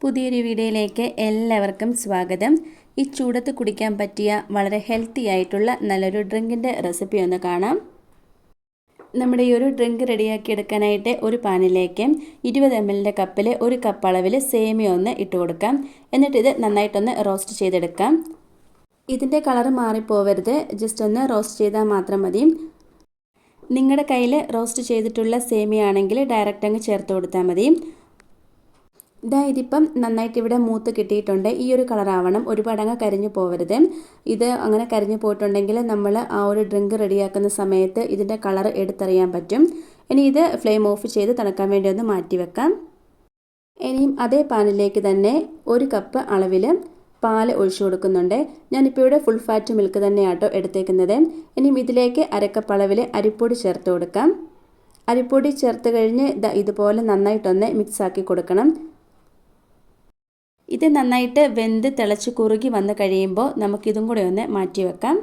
പുതിയൊരു വീഡിയോയിലേക്ക് എല്ലാവർക്കും സ്വാഗതം. ഈ ചൂടത്ത് കുടിക്കാൻ പറ്റിയ വളരെ ഹെൽത്തി ആയിട്ടുള്ള നല്ലൊരു ഡ്രിങ്കിൻ്റെ റെസിപ്പി ഒന്ന് കാണാം. നമ്മുടെ ഈ ഒരു ഡ്രിങ്ക് റെഡിയാക്കി എടുക്കാനായിട്ട് ഒരു പാനിലേക്ക് 20 ml കപ്പിൽ ഒരു കപ്പ് അളവിൽ സേമിയ ഒന്ന് ഇട്ട് കൊടുക്കാം. എന്നിട്ട് ഇത് നന്നായിട്ടൊന്ന് റോസ്റ്റ് ചെയ്തെടുക്കാം. ഇതിൻ്റെ കളർ മാറിപ്പോവരുത്, ജസ്റ്റ് ഒന്ന് റോസ്റ്റ് ചെയ്താൽ മാത്രം മതി. നിങ്ങളുടെ കയ്യിൽ റോസ്റ്റ് ചെയ്തിട്ടുള്ള സേമിയ ആണെങ്കിൽ ഡയറക്റ്റ് അങ്ങ് ചേർത്ത് കൊടുത്താൽ മതി. ഇതിപ്പം നന്നായിട്ട് ഇവിടെ മൂത്ത് കിട്ടിയിട്ടുണ്ട്. ഈ ഒരു കളറാവണം, ഒരുപാട് അങ്ങ് കരിഞ്ഞു പോകരുത്. ഇത് അങ്ങനെ കരിഞ്ഞു പോയിട്ടുണ്ടെങ്കിൽ നമ്മൾ ആ ഒരു ഡ്രിങ്ക് റെഡിയാക്കുന്ന സമയത്ത് ഇതിൻ്റെ കളർ എടുത്തറിയാൻ പറ്റും. ഇനി ഇത് ഫ്ലെയിം ഓഫ് ചെയ്ത് തണുക്കാൻ വേണ്ടി ഒന്ന് മാറ്റി വെക്കാം. ഇനിയും അതേ പാനിലേക്ക് തന്നെ ഒരു കപ്പ് അളവിൽ പാൽ ഒഴിച്ചു കൊടുക്കുന്നുണ്ട്. ഞാനിപ്പോൾ ഇവിടെ ഫുൾ ഫാറ്റ് മിൽക്ക് തന്നെയാട്ടോ എടുത്തേക്കുന്നത്. ഇനിയും ഇതിലേക്ക് അരക്കപ്പ് അളവിൽ അരിപ്പൊടി ചേർത്ത് കൊടുക്കാം. അരിപ്പൊടി ചേർത്ത് കഴിഞ്ഞ് ഇതുപോലെ നന്നായിട്ടൊന്ന് മിക്സാക്കി കൊടുക്കണം. ഇത് നന്നായിട്ട് വെന്ത് തിളച്ച് കുറുകി വന്ന് കഴിയുമ്പോൾ നമുക്കിതും കൂടെ ഒന്ന് മാറ്റി വെക്കാം.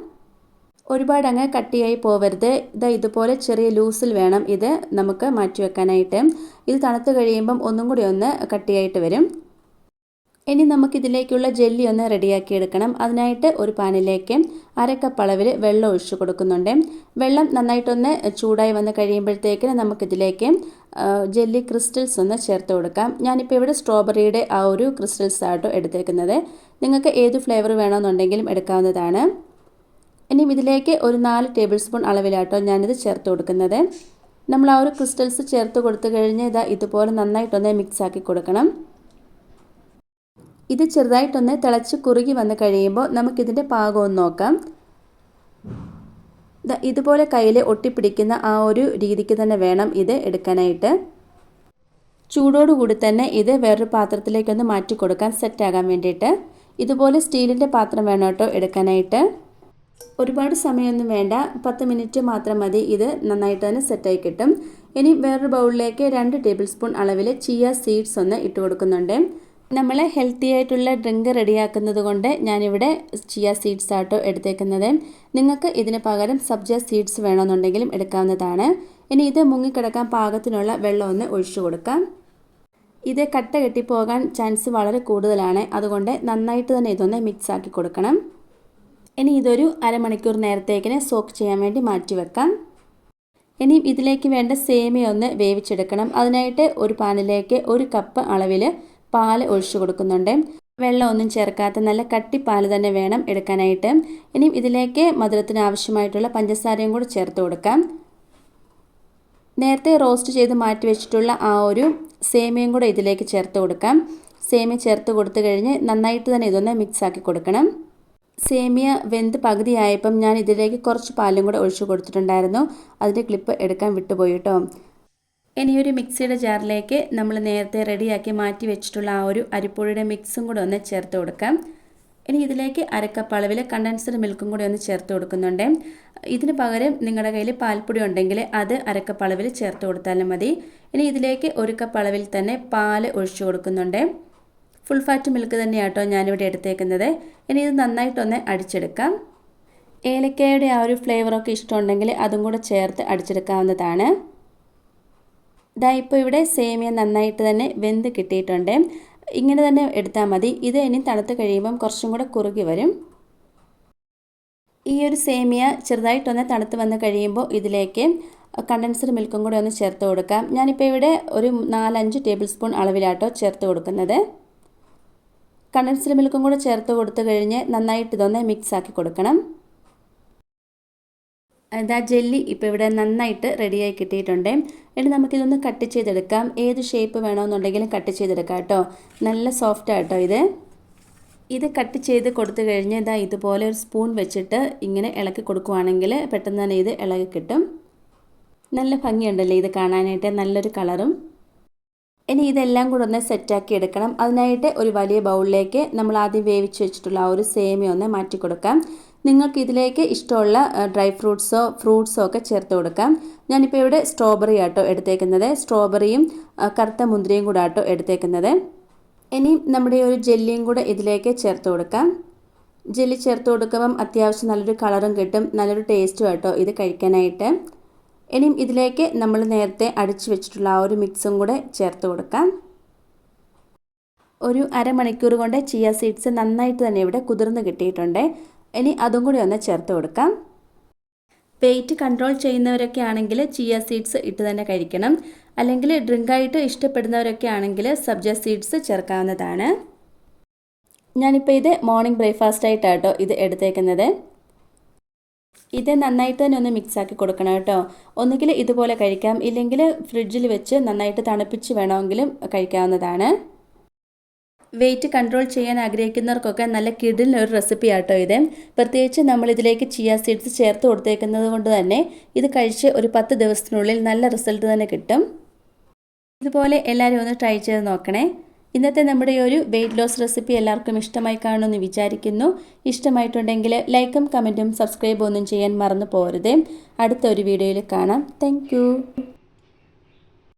ഒരുപാട് അങ്ങ് കട്ടിയായി പോവരുത്. ഇതുപോലെ ചെറിയ ലൂസിൽ വേണം ഇത് നമുക്ക് മാറ്റി വെക്കാനായിട്ട്. ഇത് തണുത്ത് കഴിയുമ്പം ഒന്നും കൂടി ഒന്ന് കട്ടിയായിട്ട് വരും. ഇനി നമുക്കിതിലേക്കുള്ള ജെല്ലി ഒന്ന് റെഡിയാക്കി എടുക്കണം. അതിനായിട്ട് ഒരു പാനിലേക്ക് അരക്കപ്പ് അളവിൽ വെള്ളം ഒഴിച്ചു കൊടുക്കുന്നുണ്ട്. വെള്ളം നന്നായിട്ടൊന്ന് ചൂടായി വന്ന് കഴിയുമ്പോഴത്തേക്കിന് നമുക്കിതിലേക്ക് ജെല്ലി ക്രിസ്റ്റൽസ് ഒന്ന് ചേർത്ത് കൊടുക്കാം. ഞാനിപ്പോൾ ഇവിടെ സ്ട്രോബെറിയുടെ ആ ഒരു ക്രിസ്റ്റൽസ് ആട്ടോ എടുത്തേക്കുന്നത്. നിങ്ങൾക്ക് ഏത് ഫ്ലേവർ വേണമെന്നുണ്ടെങ്കിലും എടുക്കാവുന്നതാണ്. ഇനിയും ഇതിലേക്ക് ഒരു 4 ടേബിൾ സ്പൂൺ അളവിലാട്ടോ ഞാനിത് ചേർത്ത് കൊടുക്കുന്നത്. നമ്മൾ ആ ഒരു ക്രിസ്റ്റൽസ് ചേർത്ത് കൊടുത്തു കഴിഞ്ഞ് ഇതുപോലെ നന്നായിട്ടൊന്ന് മിക്സാക്കി കൊടുക്കണം. ഇത് ചെറുതായിട്ടൊന്ന് തിളച്ച് കുറുകി വന്ന് കഴിയുമ്പോൾ നമുക്കിതിൻ്റെ പാകം ഒന്ന് നോക്കാം. ഇതുപോലെ കയ്യിൽ ഒട്ടിപ്പിടിക്കുന്ന ആ ഒരു രീതിക്ക് തന്നെ വേണം ഇത് എടുക്കാനായിട്ട്. ചൂടോടുകൂടി തന്നെ ഇത് വേറൊരു പാത്രത്തിലേക്കൊന്ന് മാറ്റി കൊടുക്കാൻ സെറ്റാകാൻ വേണ്ടിയിട്ട്. ഇതുപോലെ സ്റ്റീലിൻ്റെ പാത്രം വേണം കേട്ടോ എടുക്കാനായിട്ട്. ഒരുപാട് സമയമൊന്നും വേണ്ട, 10 മിനിറ്റ് മാത്രം മതി. ഇത് നന്നായിട്ട് തന്നെ സെറ്റായി കിട്ടും. ഇനി വേറൊരു ബൗളിലേക്ക് 2 ടേബിൾ സ്പൂൺ അളവിൽ ചിയ സീഡ്സ് ഒന്ന് ഇട്ട് കൊടുക്കുന്നുണ്ട്. നമ്മൾ ഹെൽത്തി ആയിട്ടുള്ള ഡ്രിങ്ക് റെഡിയാക്കുന്നത് കൊണ്ട് ഞാനിവിടെ ചിയ സീഡ്സ് ആട്ടോ എടുത്തേക്കുന്നത്. നിങ്ങൾക്ക് ഇതിന് പകരം സബ്ജ സീഡ്സ് വേണമെന്നുണ്ടെങ്കിലും എടുക്കാവുന്നതാണ്. ഇനി ഇത് മുങ്ങിക്കിടക്കാൻ പാകത്തിനുള്ള വെള്ളം ഒന്ന് ഒഴിച്ചു കൊടുക്കാം. ഇത് കട്ട കെട്ടിപ്പോകാൻ ചാൻസ് വളരെ കൂടുതലാണ്, അതുകൊണ്ട് നന്നായിട്ട് തന്നെ ഇതൊന്ന് മിക്സ് ആക്കി കൊടുക്കണം. ഇനി ഇതൊരു അരമണിക്കൂർ നേരത്തേക്കിന് സോക്ക് ചെയ്യാൻ വേണ്ടി മാറ്റി വെക്കാം. ഇനി ഇതിലേക്ക് വേണ്ട സേമിയ ഒന്ന് വേവിച്ചെടുക്കണം. അതിനായിട്ട് ഒരു പാനിലേക്ക് ഒരു കപ്പ് അളവിൽ പാൽ ഒഴിച്ചു കൊടുക്കുന്നുണ്ട്. വെള്ളം ഒന്നും ചേർക്കാത്ത നല്ല കട്ടിപ്പാൽ തന്നെ വേണം എടുക്കാനായിട്ട്. ഇനിയും ഇതിലേക്ക് മധുരത്തിന് ആവശ്യമായിട്ടുള്ള പഞ്ചസാരയും കൂടി ചേർത്ത് കൊടുക്കാം. നേരത്തെ റോസ്റ്റ് ചെയ്ത് മാറ്റി വെച്ചിട്ടുള്ള ആ ഒരു സേമിയയും കൂടെ ഇതിലേക്ക് ചേർത്ത് കൊടുക്കാം. സേമിയ ചേർത്ത് കൊടുത്തു കഴിഞ്ഞ് നന്നായിട്ട് തന്നെ ഇതൊന്ന് മിക്സ് ആക്കി കൊടുക്കണം. സേമിയ വെന്ത് പകുതിയായപ്പം ഞാൻ ഇതിലേക്ക് കുറച്ച് പാലും കൂടെ ഒഴിച്ചു കൊടുത്തിട്ടുണ്ടായിരുന്നു. അതിൻ്റെ ക്ലിപ്പ് എടുക്കാൻ വിട്ടുപോയി കേട്ടോ. ഇനിയൊരു മിക്സിയുടെ ജാറിലേക്ക് നമ്മൾ നേരത്തെ റെഡിയാക്കി മാറ്റി വെച്ചിട്ടുള്ള ആ ഒരു അരിപ്പൊടിയുടെ മിക്സും കൂടെ ഒന്ന് ചേർത്ത് കൊടുക്കാം. ഇനി ഇതിലേക്ക് അരക്കപ്പ് അളവിൽ കണ്ടൻസ്ഡ് മിൽക്കും കൂടി ഒന്ന് ചേർത്ത് കൊടുക്കുന്നുണ്ട്. ഇതിന് പകരം നിങ്ങളുടെ കയ്യിൽ പാൽപ്പൊടി ഉണ്ടെങ്കിൽ അത് അരക്കപ്പ് അളവിൽ ചേർത്ത് കൊടുത്താലും മതി. ഇനി ഇതിലേക്ക് ഒരു കപ്പ് അളവിൽ തന്നെ പാൽ ഒഴിച്ചു കൊടുക്കുന്നുണ്ട്. ഫുൾ ഫാറ്റ് മിൽക്ക് തന്നെയാട്ടോ ഞാനിവിടെ എടുത്തേക്കുന്നത്. ഇനി ഇത് നന്നായിട്ടൊന്ന് അടിച്ചെടുക്കാം. ഏലക്കയുടെ ആ ഒരു ഫ്ലേവറൊക്കെ ഇഷ്ടമുണ്ടെങ്കിൽ അതും കൂടെ ചേർത്ത് അടിച്ചെടുക്കാവുന്നതാണ്. ഇപ്പോൾ ഇവിടെ സേമിയ നന്നായിട്ട് തന്നെ വെന്ത് കിട്ടിയിട്ടുണ്ട്. ഇങ്ങനെ തന്നെ എടുത്താൽ മതി. ഇത് ഇനി തണുത്ത് കഴിയുമ്പം കുറച്ചും കൂടെ കുറുകി വരും. ഈ ഒരു സേമിയ ചെറുതായിട്ടൊന്ന് തണുത്ത് വന്ന് കഴിയുമ്പോൾ ഇതിലേക്ക് കണ്ടൻസ്ഡ് മിൽക്കും കൂടെ ഒന്ന് ചേർത്ത് കൊടുക്കാം. ഞാനിപ്പോൾ ഇവിടെ ഒരു 4-5 ടേബിൾ സ്പൂൺ അളവിലാട്ടോ ചേർത്ത് കൊടുക്കുന്നത്. കണ്ടൻസ്ഡ് മിൽക്കും കൂടെ ചേർത്ത് കൊടുത്തു കഴിഞ്ഞ് നന്നായിട്ട് ഇതൊന്ന് മിക്സ് ആക്കി കൊടുക്കണം. ജെല്ലി ഇപ്പോൾ ഇവിടെ നന്നായിട്ട് റെഡിയായി കിട്ടിയിട്ടുണ്ട്. ഇനി നമുക്കിതൊന്ന് കട്ട് ചെയ്തെടുക്കാം. ഏത് ഷേപ്പ് വേണമെന്നുണ്ടെങ്കിലും കട്ട് ചെയ്തെടുക്കാം കേട്ടോ. നല്ല സോഫ്റ്റ് ആട്ടോ ഇത് കട്ട് ചെയ്ത് കൊടുത്തു കഴിഞ്ഞ് ഇതുപോലെ ഒരു സ്പൂൺ വെച്ചിട്ട് ഇങ്ങനെ ഇളക്കി കൊടുക്കുവാണെങ്കിൽ പെട്ടെന്ന് തന്നെ ഇത് ഇളകി കിട്ടും. നല്ല ഭംഗിയുണ്ടല്ലേ ഇത് കാണാനായിട്ട്, നല്ലൊരു കളറും. ഇനി ഇതെല്ലാം കൂടെ ഒന്ന് സെറ്റാക്കി എടുക്കണം. അതിനായിട്ട് ഒരു വലിയ ബൗളിലേക്ക് നമ്മൾ ആദ്യം വേവിച്ച് വെച്ചിട്ടുള്ള ആ ഒരു സേമിയ ഒന്ന് മാറ്റി കൊടുക്കാം. നിങ്ങൾക്ക് ഇതിലേക്ക് ഇഷ്ടമുള്ള ഡ്രൈ ഫ്രൂട്ട്സോ ഒക്കെ ചേർത്ത് കൊടുക്കാം. ഞാനിപ്പോൾ ഇവിടെ സ്ട്രോബെറി ആട്ടോ എടുത്തേക്കുന്നത്. സ്ട്രോബെറിയും കറുത്ത മുന്തിരിയും കൂടെ ആട്ടോ എടുത്തേക്കുന്നത്. ഇനി നമ്മുടെ ഒരു ജെല്ലിയും കൂടെ ഇതിലേക്ക് ചേർത്ത് കൊടുക്കാം. ജെല്ലി ചേർത്ത് കൊടുക്കുമ്പം അത്യാവശ്യം നല്ലൊരു കളറും കിട്ടും, നല്ലൊരു ടേസ്റ്റും ആട്ടോ ഇത് കഴിക്കാനായിട്ട്. ഇനിയും ഇതിലേക്ക് നമ്മൾ നേരത്തെ അടിച്ചു വെച്ചിട്ടുള്ള ആ ഒരു മിക്സും കൂടെ ചേർത്ത് കൊടുക്കാം. ഒരു അരമണിക്കൂർ കൊണ്ട് ചിയ സീഡ്സ് നന്നായിട്ട് തന്നെ ഇവിടെ കുതിർന്ന് കിട്ടിയിട്ടുണ്ട്. ഇനി അതും കൂടി ഒന്ന് ചേർത്ത് കൊടുക്കാം. വെയിറ്റ് കൺട്രോൾ ചെയ്യുന്നവരൊക്കെ ആണെങ്കിൽ ചിയ സീഡ്സ് ഇട്ട് തന്നെ കഴിക്കണം. അല്ലെങ്കിൽ ഡ്രിങ്കായിട്ട് ഇഷ്ടപ്പെടുന്നവരൊക്കെ ആണെങ്കിൽ സബ്ജ സീഡ്സ് ചേർക്കാവുന്നതാണ്. ഞാനിപ്പോൾ ഇത് മോർണിംഗ് ബ്രേക്ക്ഫാസ്റ്റ് ആയിട്ടാട്ടോ ഇത് എടുത്തേക്കുന്നത്. ഇത് നന്നായിട്ട് തന്നെ ഒന്ന് മിക്സാക്കി കൊടുക്കണം കേട്ടോ. ഒന്നുകിൽ ഇതുപോലെ കഴിക്കാം, ഇല്ലെങ്കിൽ ഫ്രിഡ്ജിൽ വെച്ച് നന്നായിട്ട് തണുപ്പിച്ച് വേണമെങ്കിലും കഴിക്കാവുന്നതാണ്. വെയിറ്റ് കൺട്രോൾ ചെയ്യാൻ ആഗ്രഹിക്കുന്നവർക്കൊക്കെ നല്ല കിടിലൻ ഒരു റെസിപ്പി ആട്ടോ ഇത്. പ്രത്യേകിച്ച് നമ്മളിതിലേക്ക് ചിയ സീഡ്സ് ചേർത്ത് കൊടുത്തേക്കുന്നത് കൊണ്ട് തന്നെ ഇത് കഴിച്ച് ഒരു 10 ദിവസത്തിനുള്ളിൽ നല്ല റിസൾട്ട് തന്നെ കിട്ടും. ഇതുപോലെ എല്ലാവരും ഒന്ന് ട്രൈ ചെയ്ത് നോക്കണേ. ഇന്നത്തെ നമ്മുടെ ഈ ഒരു വെയിറ്റ് ലോസ് റെസിപ്പി എല്ലാവർക്കും ഇഷ്ടമായി കാണുമെന്ന് വിചാരിക്കുന്നു. ഇഷ്ടമായിട്ടുണ്ടെങ്കിൽ ലൈക്കും കമൻറ്റും സബ്സ്ക്രൈബും ഒന്നും ചെയ്യാൻ മറന്നു പോകരുതേ. അടുത്തൊരു വീഡിയോയിൽ കാണാം. താങ്ക്